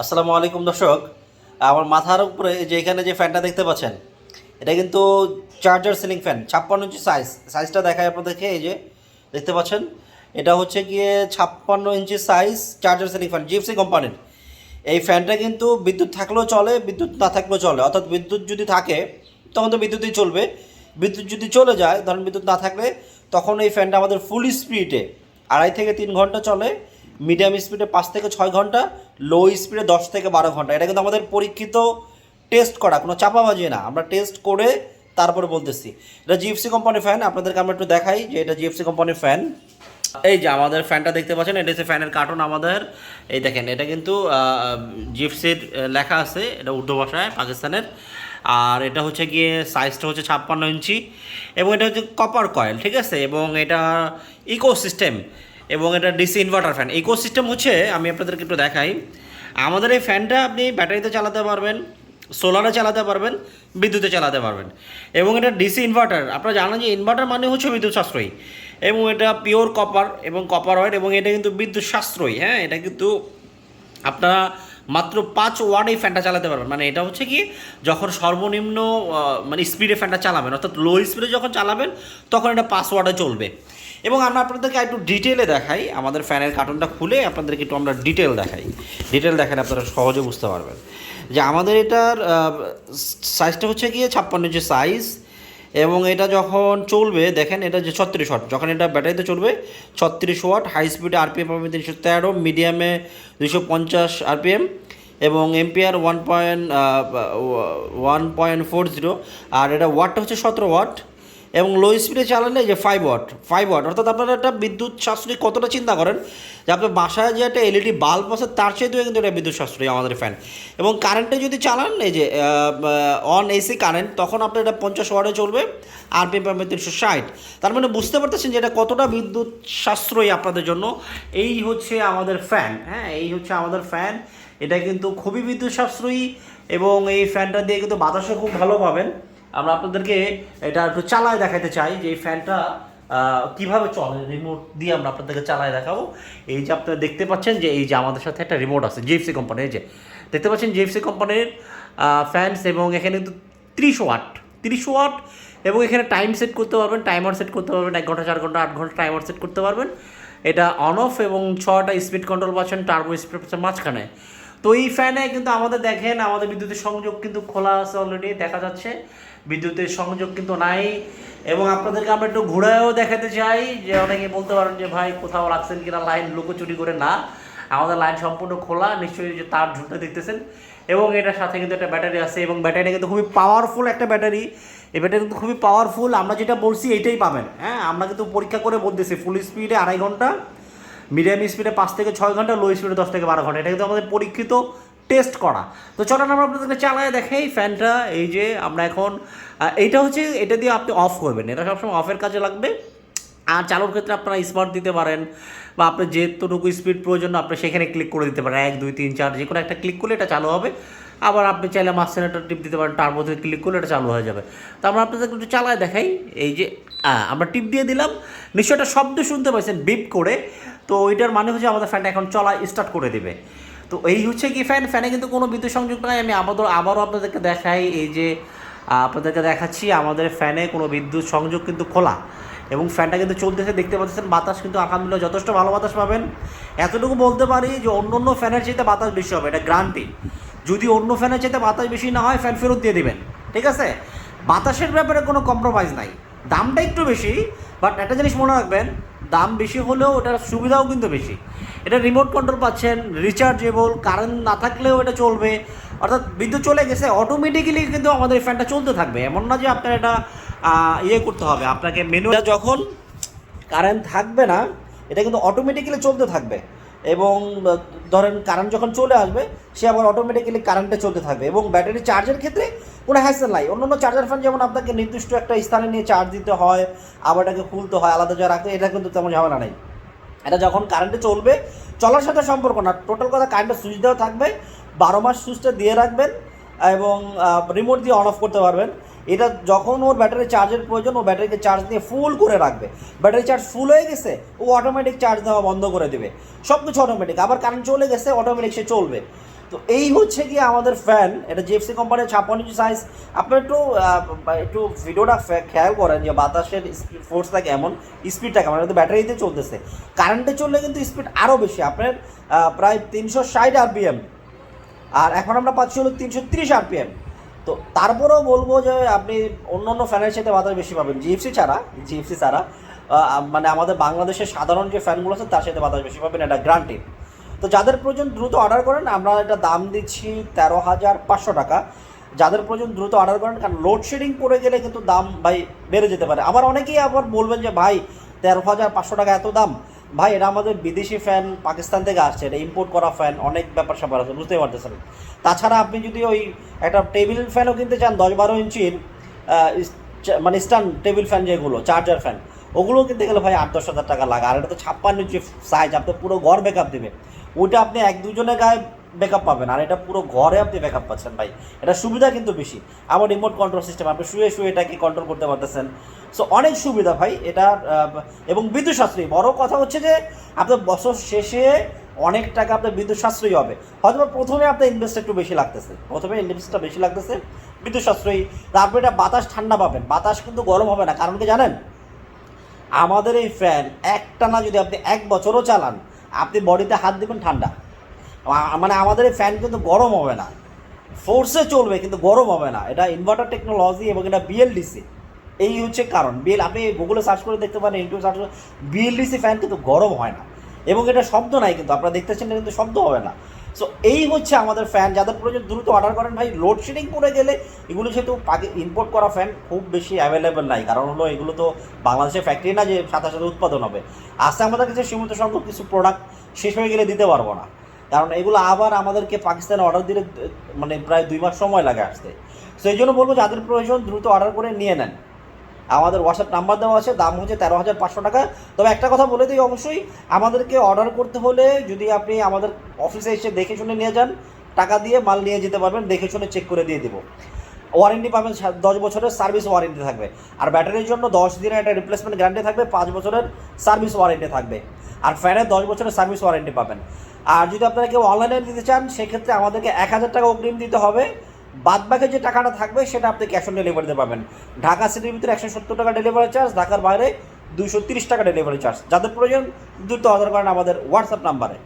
আসসালামু আলাইকুম দর্শক। আমার মাথার উপরে যে এখানে যে ফ্যানটা দেখতে পাচ্ছেন, এটা কিন্তু চার্জার সিলিং ফ্যান, 56 ইঞ্চি সাইজটা দেখায় আপনাদেরকে। এই যে দেখতে পাচ্ছেন, এটা হচ্ছে গিয়ে 56 inch size charger ceiling fan, Gypsy কোম্পানির। এই ফ্যানটা কিন্তু বিদ্যুৎ থাকলেও চলে, বিদ্যুৎ না থাকলেও চলে। অর্থাৎ বিদ্যুৎ যদি থাকে তখন তো বিদ্যুৎই চলবে, বিদ্যুৎ যদি চলে যায়, ধরেন বিদ্যুৎ না থাকলে, তখন এই ফ্যানটা আমাদের ফুল স্পিডে 2.5 থেকে 3 ঘন্টা চলে, মিডিয়াম স্পিডে 5 থেকে 6 ঘন্টা, লো স্পিডে 10 থেকে 12 ঘন্টা। এটা কিন্তু আমাদের পরীক্ষিত, টেস্ট করা, কোনো চাপাবাজি না, আমরা টেস্ট করে তারপরে বলতেছি। এটা জিএফসি কোম্পানির ফ্যান। আপনাদেরকে আমরা একটু দেখাই যে এটা জিএফসি কোম্পানির ফ্যান। এই যে আমাদের ফ্যানটা দেখতে পাচ্ছেন, এটা হচ্ছে ফ্যানের কার্টুন আমাদের। এই দেখেন, এটা কিন্তু জিপসির লেখা আছে, এটা উর্দু ভাষায়, পাকিস্তানের। আর এটা হচ্ছে গিয়ে সাইজটা হচ্ছে 56 ইঞ্চি, এবং এটা হচ্ছে কপার কয়েল, ঠিক আছে। এবং এটা ইকো সিস্টেম, এবং এটা DC inverter fan. Eco system হচ্ছে, আমি আপনাদেরকে একটু দেখাই। আমাদের এই ফ্যানটা আপনি ব্যাটারিতে চালাতে পারবেন, সোলারে চালাতে পারবেন, বিদ্যুতে চালাতে পারবেন। এবং এটা ডিসি ইনভার্টার। আপনারা জানেন যে ইনভার্টার মানে হচ্ছে বিদ্যুৎ সাশ্রয়ী, এবং এটা পিওর কপার এবং কপার ওয়েট, এবং এটা কিন্তু বিদ্যুৎ সাশ্রয়ী। হ্যাঁ, এটা কিন্তু আপনারা মাত্র 5 ওয়াট এই ফ্যানটা চালাতে পারবেন। মানে এটা হচ্ছে কি, যখন সর্বনিম্ন মানে স্পিডে ফ্যানটা চালাবেন, অর্থাৎ লো স্পিডে যখন চালাবেন, তখন এটা 5 ওয়াটে চলবে। এবং আমরা আপনাদেরকে একটু ডিটেলে দেখাই, আমাদের ফ্যানের কার্টুনটা খুলে আপনাদেরকে একটু আমরা ডিটেল দেখাই। ডিটেল দেখেন, আপনারা সহজে বুঝতে পারবেন যে আমাদের এটার সাইজটা হচ্ছে গিয়ে 56 ইঞ্চি সাইজ। এবং এটা যখন চলবে, দেখেন এটা যে 36 ওয়াট, যখন এটা ব্যাটারিতে চলবে 36 ওয়াট, হাই স্পিডে আরপিএম পাবে 313, মিডিয়ামে 250 আরপিএম, এবং এম্পিয়ার 1.40। আর এটা ওয়াটটা হচ্ছে 17 ওয়াট। এবং লো স্পিডে চালালে যে 5 ওয়াট, অর্থাৎ আপনারা একটা বিদ্যুৎ সাশ্রয়ী কতটা চিন্তা করেন, যে আপনার বাসায় যে একটা এলইডি বাল্ব আছে তার চাইতেও কিন্তু এটা বিদ্যুৎ সাশ্রয়ী আমাদের ফ্যান। এবং কারেন্টে যদি চালান, এই যে অন এসি কারেন্ট, তখন আপনার এটা 50 ওয়াটে চলবে, আরপিএম পাবে 360। তার মানে বুঝতে পারতেছেন যে এটা কতটা বিদ্যুৎ সাশ্রয়ী আপনাদের জন্য। এই হচ্ছে আমাদের ফ্যান। হ্যাঁ, এই হচ্ছে আমাদের ফ্যান। এটা কিন্তু খুবই বিদ্যুৎ সাশ্রয়ী, এবং এই ফ্যানটা দিয়ে কিন্তু বাতাসও খুব ভালো পাবেন। আমরা আপনাদেরকে এটা একটু চালায় দেখাতে চাই যে এই ফ্যানটা কীভাবে চলে। রিমোট দিয়ে আমরা আপনাদেরকে চালায় দেখাবো। এই যে আপনারা দেখতে পাচ্ছেন যে এই যে আমাদের সাথে একটা রিমোট আছে জিএফসি কোম্পানির। এই যে দেখতে পাচ্ছেন জিএফসি কোম্পানির ফ্যানস, এবং এখানে কিন্তু 30 ওয়াট, এবং এখানে টাইম সেট করতে পারবেন, টাইমার সেট করতে পারবেন, 1 ঘন্টা, 4 ঘন্টা, 8 ঘন্টা টাইমার সেট করতে পারবেন। এটা অন অফ, এবং 6টা স্পিড কন্ট্রোল পাচ্ছেন, টার্বো স্পিড পাচ্ছেন মাঝখানে। তো এই ফ্যানে কিন্তু আমাদের দেখেন, আমাদের বিদ্যুতের সংযোগ কিন্তু খোলা আছে, অলরেডি দেখা যাচ্ছে বিদ্যুতের সংযোগ কিন্তু নাই। এবং আপনাদেরকে আমরা একটু ঘুরেও দেখাতে চাই, যে অনেকে বলতে পারেন যে ভাই কোথাও রাখছেন কিনা লাইন লুকোচুরি করে। না, আমাদের লাইন সম্পূর্ণ খোলা, নিশ্চয়ই যে তার ঝুলতে দেখতেছেন। এবং এটার সাথে কিন্তু একটা ব্যাটারি আছে, এবং ব্যাটারিটা কিন্তু খুবই পাওয়ারফুল একটা ব্যাটারি। এই ব্যাটারি কিন্তু খুবই পাওয়ারফুল, আমরা যেটা বলছি এইটাই পাবেন। হ্যাঁ, আমরা কিন্তু পরীক্ষা করে বলতেছি, ফুল স্পিডে 2.5 ঘন্টা, মিডিয়াম স্পিডে 5 থেকে 6 ঘন্টা, লো স্পিডে 10 থেকে 12 ঘন্টা। এটা কিন্তু আমাদের পরীক্ষিত, টেস্ট করা। তো চলেন আমরা আপনাদেরকে চালায় দেখাই ফ্যানটা। এই যে আমরা এখন এইটা হচ্ছে, এটা দিয়ে আপনি অফ করবেন, এটা সবসময় অফের কাজে লাগবে। আর চালুর ক্ষেত্রে আপনারা স্মার্ট দিতে পারেন, বা আপনার যেতটুকু স্পিড প্রয়োজন আপনি সেখানে ক্লিক করে দিতে পারেন, 1 2 3 4 যে কোনো একটা ক্লিক করলে এটা চালু হবে। আবার আপনি চাইলে মাঝখানে একটা টিপ দিতে পারেন, টার্বোতে ক্লিক করলে এটা চালু হয়ে যাবে। তো আমরা আপনাদেরকে একটু চালায় দেখাই। এই যে আমরা টিপ দিয়ে দিলাম, নিশ্চয় একটা শব্দ শুনতে পাইছেন বিপ করে। তো ওইটার মানে হচ্ছে আমাদের ফ্যানটা এখন চলা স্টার্ট করে দেবে। তো এই হচ্ছে কি ফ্যানে কিন্তু কোনো বিদ্যুৎ সংযোগ নাই। আমি আবারও আপনাদেরকে দেখাই, এই যে আপনাদেরকে দেখাচ্ছি, আমাদের ফ্যানে কোনো বিদ্যুৎ সংযোগ কিন্তু খোলা, এবং ফ্যানটা কিন্তু চলতেছে, দেখতে পাচ্ছেন। বাতাস কিন্তু আলহামদুলিল্লাহ যথেষ্ট ভালো বাতাস পাবেন। এতটুকু বলতে পারি যে অন্য ফ্যানের চাইতে বাতাস বেশি হবে, এটা গ্যারান্টি। যদি অন্য ফ্যানের চাইতে বাতাস বেশি না হয়, ফ্যান ফেরত দিয়ে দেবেন, ঠিক আছে। বাতাসের ব্যাপারে কোনো কম্প্রোমাইজ নাই। দামটা একটু বেশি, বাট একটা জিনিস মনে রাখবেন, দাম বেশি হলেও ওটার সুবিধাও কিন্তু বেশি। এটা রিমোট কন্ট্রোল পাচ্ছেন, রিচার্জেবল, কারেন্ট না থাকলেও এটা চলবে। অর্থাৎ বিদ্যুৎ চলে গেছে, অটোমেটিক্যালি কিন্তু আমাদের ফ্যানটা চলতে থাকবে। এমন না যে আপনার এটা ইয়ে করতে হবে, আপনাকে মেনু, যখন কারেন্ট থাকবে না, এটা কিন্তু অটোমেটিক্যালি চলতে থাকবে। এবং ধরেন কারেন্ট যখন চলে আসবে, সে আবার অটোমেটিক্যালি কারেন্টে চলতে থাকবে। এবং ব্যাটারি চার্জের ক্ষেত্রে কোনো হ্যাসেল নাই। অন্য চার্জার ফ্যান যেমন আপনাকে নির্দিষ্ট একটা স্থানে নিয়ে চার্জ দিতে হয়, আবার এটাকে খুলতে হয়, আলাদা জায়গা রাখতে, এটা কিন্তু তেমন ঝামেলা নেই। এটা যখন কারেন্টে চলবে, চলার সাথে সম্পর্ক না, টোটাল কথা, কারেন্টের সুইচ দেওয়া থাকবে, 12 মাস সুইচটা দিয়ে রাখবেন, এবং রিমোট দিয়ে অন অফ করতে পারবেন। এটা যখন ওর ব্যাটারি চার্জের প্রয়োজন, ও ব্যাটারিকে চার্জ দিয়ে ফুল করে রাখবে। ব্যাটারি চার্জ ফুল হয়ে গেছে, ও অটোমেটিক চার্জ দেওয়া বন্ধ করে দেবে। সব কিছু অটোমেটিক। আবার কারেন্ট চলে গেছে, অটোমেটিক সে চলবে। তো তো এই হচ্ছে কি আমাদের ফ্যান, এটা জিএফসি কোম্পানির 56 ইঞ্চি সাইজ। আপনি একটু ভিডিওটা খেয়াল করেন যে বাতাসের ফোর্সটা কেমন, স্পিডটা কেমন। এটা তো ব্যাটারিতে চলতেছে, কারেন্টে চললে কিন্তু স্পিড আরও বেশি, আপনার প্রায় 360 আরপিএম, আর এখন আমরা পাচ্ছি হলো 330 আরপিএম। তো তারপরেও বলবো যে আপনি অন্য অন্য ফ্যানের সাথে বাতাস বেশি পাবেন জিএফসি ছাড়া মানে আমাদের বাংলাদেশের সাধারণ যে ফ্যানগুলো আছে তার সাথে বাতাস বেশি পাবেন, এটা গ্রান্টেড। তো যাদের প্রয়োজন দ্রুত অর্ডার করেন, আমরা এটা দাম দিচ্ছি 13,500 টাকা। যাদের প্রয়োজন দ্রুত অর্ডার করেন, কারণ লোডশেডিং পড়ে গেলে কিন্তু দাম ভাই বেড়ে যেতে পারে। আবার অনেকেই আবার বলবেন যে ভাই 13,500 টাকা এত দাম। ভাই এটা আমাদের বিদেশি ফ্যান, পাকিস্তান থেকে আসছে, এটা ইম্পোর্ট করা ফ্যান, অনেক ব্যাপার স্যাপার আছে, বুঝতেই পারতেছেন। তাছাড়া আপনি যদি ওই একটা টেবিল ফ্যানও কিনতে চান 10-12 ইঞ্চির, মানে স্ট্যান্ড টেবিল ফ্যান যেগুলো চার্জার ফ্যান, ওগুলো কিনতে গেলে ভাই 8-10 হাজার টাকা লাগে। আর এটা তো 56 ইঞ্চি সাইজ, আপনি পুরো ঘর ব্যাকআপ দেবে। ওইটা আপনি 1-2 জনের গায়ে ব্যাকআপ পাবেন, আর এটা পুরো ঘরে আপনি ব্যাকআপ পাচ্ছেন ভাই। এটা সুবিধা কিন্তু বেশি। আবার রিমোট কন্ট্রোল সিস্টেম, আপনি শুয়ে এটাকে কন্ট্রোল করতে পারতেছেন। সো অনেক সুবিধা ভাই এটা, এবং বিদ্যুৎ সাশ্রয়ী। বড় কথা হচ্ছে যে আপনার বছর শেষে অনেক টাকা আপনার বিদ্যুৎ সাশ্রয়ী হবে। হয়তো প্রথমে আপনার ইনভেস্ট একটু বেশি লাগতেছে, বিদ্যুৎ সাশ্রয়ী। তারপরে এটা বাতাস ঠান্ডা পাবেন, বাতাস কিন্তু গরম হবে না। কারণ কি জানেন, আমাদের এই ফ্যান একটানা যদি আপনি 1 বছরও চালান, আপনি বডিতে হাত দিবেন ঠান্ডা। মানে আমাদের এই ফ্যান কিন্তু গরম হবে না, ফোর্সে চলবে কিন্তু গরম হবে না। এটা ইনভার্টার টেকনোলজি এবং এটা বিএলডিসি। এই হচ্ছে কারণ। আপনি গুগলে সার্চ করে দেখতে পারেন, ইউটিউবে সার্চ করে, বিএলডিসি ফ্যান কিন্তু গরম হয় না, এবং এটা শব্দ নাই কিন্তু, আপনারা দেখতেছেন এটা কিন্তু শব্দ হবে না। সো এই হচ্ছে আমাদের ফ্যান। যাদের প্রয়োজন দ্রুত অর্ডার করেন ভাই। লোডশেডিং পড়ে গেলে এগুলো যেহেতু ইম্পোর্ট করা ফ্যান খুব বেশি অ্যাভেলেবেল নাই, কারণ হলো এগুলো তো বাংলাদেশের ফ্যাক্টরি না যে সাথে সাথে উৎপাদন হবে। আসতে আমাদের কাছে সীমিত সংখ্যক কিছু প্রোডাক্ট শেষ হয়ে গেলে দিতে পারবো না, কারণ এগুলো আবার আমাদেরকে পাকিস্তানে অর্ডার দিলে মানে প্রায় 2 মাস সময় লাগে আসতে। সো এই জন্য বলবো যাদের প্রয়োজন দ্রুত অর্ডার করে নিয়ে নেন। আমাদের হোয়াটসঅ্যাপ নাম্বার দেওয়া আছে, দাম হচ্ছে 13,500 টাকা। তবে একটা কথা বলে দিই, অবশ্যই আমাদেরকে অর্ডার করতে হলে যদি আপনি আমাদের অফিসে এসে দেখে শুনে নিয়ে যান, টাকা দিয়ে মাল নিয়ে যেতে পারবেন, দেখে শুনে চেক করে দিয়ে দেবো। ওয়ারেন্টি পাবেন, 10 বছরের সার্ভিস ওয়ারেন্টি থাকবে। আর ব্যাটারির জন্য 10 দিনের একটা রিপ্লেসমেন্ট গ্যারান্টি থাকবে, 5 বছরের সার্ভিস ওয়ারেন্টি থাকবে। আর ফ্যানের 10 বছরের সার্ভিস ওয়ারেন্টি পাবেন। আর যদি আপনারা কেউ অনলাইনে দিতে চান, সেক্ষেত্রে আমাদেরকে 1,000 টাকা অগ্রিম দিতে হবে। বাদবাকি যে টাকাটা থাকবে সেটা আপনি ক্যাশ অন ডেলিভারিতে পাবেন। ঢাকা সিটির ভিতরে 170 টাকা ডেলিভারি চার্জ, ঢাকার বাইরে 230 টাকা ডেলিভারি চার্জ। যাদের প্রয়োজন দ্রুত অর্ডার করেন আমাদের হোয়াটসঅ্যাপ নাম্বারে।